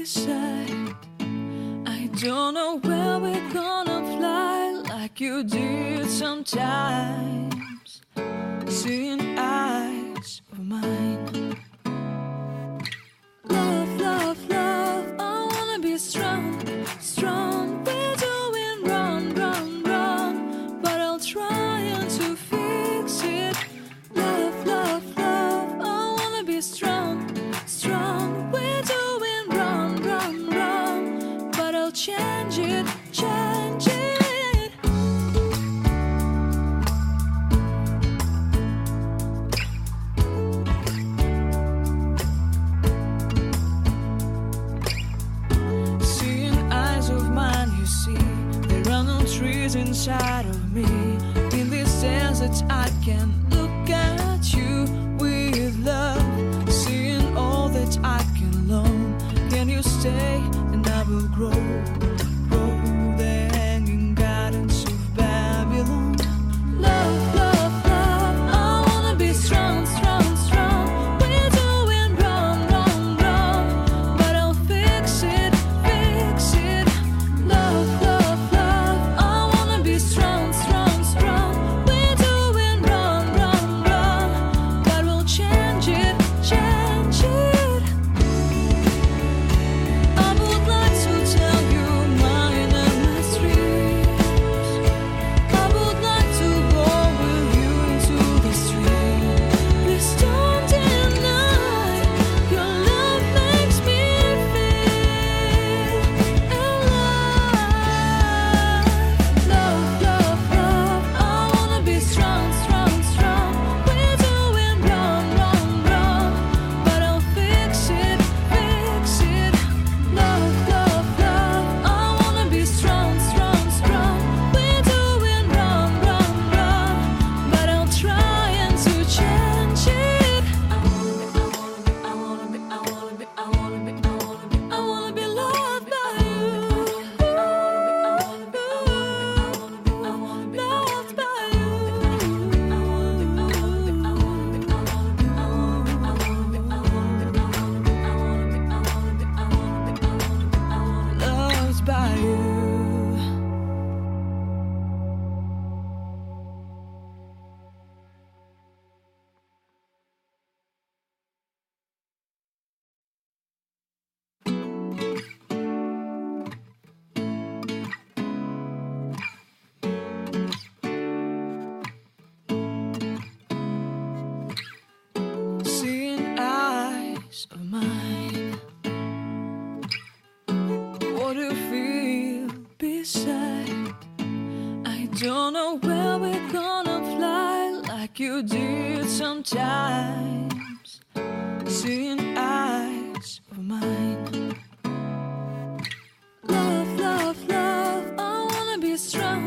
beside. I don't know where we're gonna fly like you did sometimes. Seeing eyes of mine. Love, love, love, I wanna be strong, strong. We're doing wrong, wrong, wrong, but I'll try to fix it. Love, love, love, I wanna be strong, strong. We're doing wrong, wrong, wrong, but I'll change it, change it. Inside of me, in this desert, I can look at you with love, seeing all that I can learn. Can you stay and I will grow, grow the hanging gardens of Babylon. Love, love, love, I wanna be strong, strong, strong. We're doing wrong, wrong, wrong, but I'll fix it, fix it. Love, love, love, strong, strong, strong. We're doing wrong, wrong, wrong, but we'll change it, change it. I would like to tell you mine and my dreams. I would like to go with you into the street. Please don't deny your love makes me feel alive. Love, love, love, I wanna be strong, strong, strong. We're doing wrong, wrong, wrong, but I'll fix it, fix it. Love, love, love, I wanna be strong, strong, strong. We're doing wrong, wrong, wrong, but I'll try to change it. I wanna be, I wanna be, I wanna be, I wanna be, I wanna be, I wanna be loved by you. I wanna be, I wanna be, I wanna be, I wanna be, loved by you. I wanna be, I wanna be, I wanna be, I wanna be, I wanna be, I wanna be, I wanna be, I wanna be, I wanna be, I wanna be, I wanna be, I wanna be, I wanna be, I wanna be, I wanna be, loved by you. Seeing eyes of mine. What do you feel beside? I don't know where we're gonna fly like you did sometimes. Seeing eyes of mine. Love, love, love, I wanna be strong,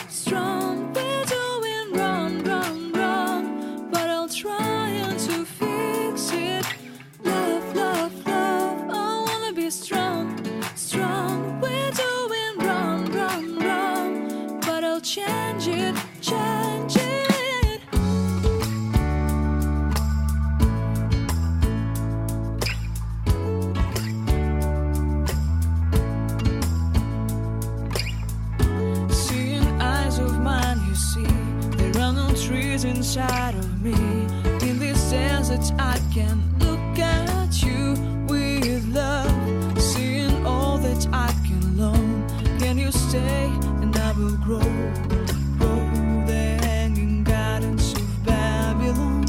strong. We're doing wrong, wrong, wrong, but I'll try to fix it. Love, love, love, I wanna be strong, strong. We're doing wrong, wrong, wrong, but I'll change it, change it. Seeing eyes of mine, you see, there are no trees inside of me. In this desert, I can look at you with love, seeing all that I can learn. Can you stay and I will grow, grow the hanging gardens of Babylon.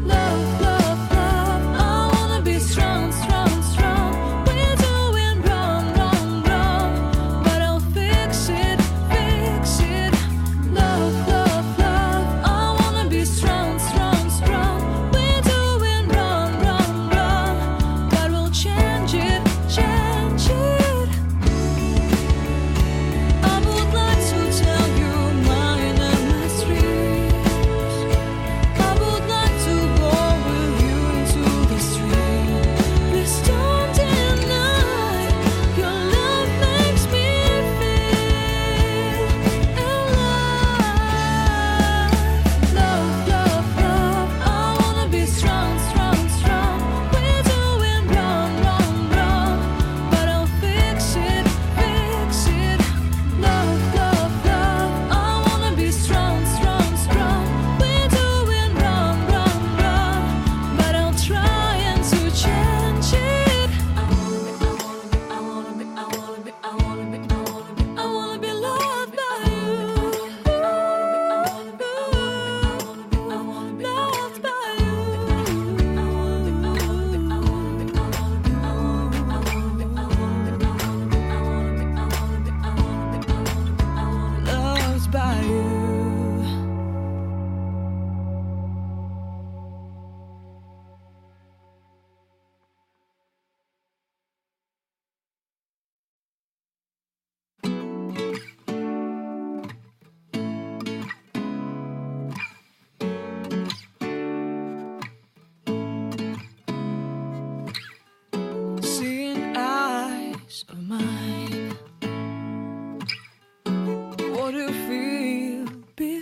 Love, love, love, I wanna be strong, strong, strong. We're doing wrong, wrong, wrong, but I'll fix it, fix it. Love, love, love, I wanna be strong, strong,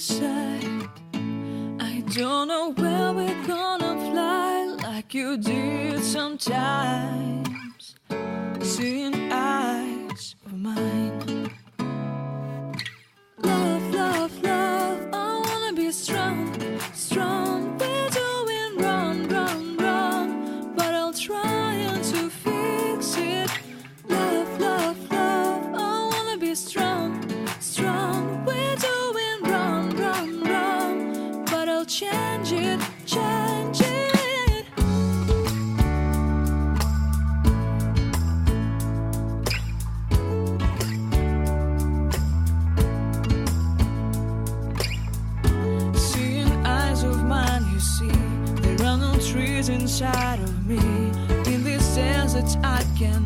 decide. I don't know where we're gonna fly like you did sometimes. Seeing eyes of mine. Love, love, love, I wanna be strong, strong. We're doing wrong, wrong, wrong, but I'll try to fix it. Love, love, love, I wanna be strong, strong. We're doing wrong, wrong, wrong, but I'll change it, change it. Trees inside of me. In this desert I can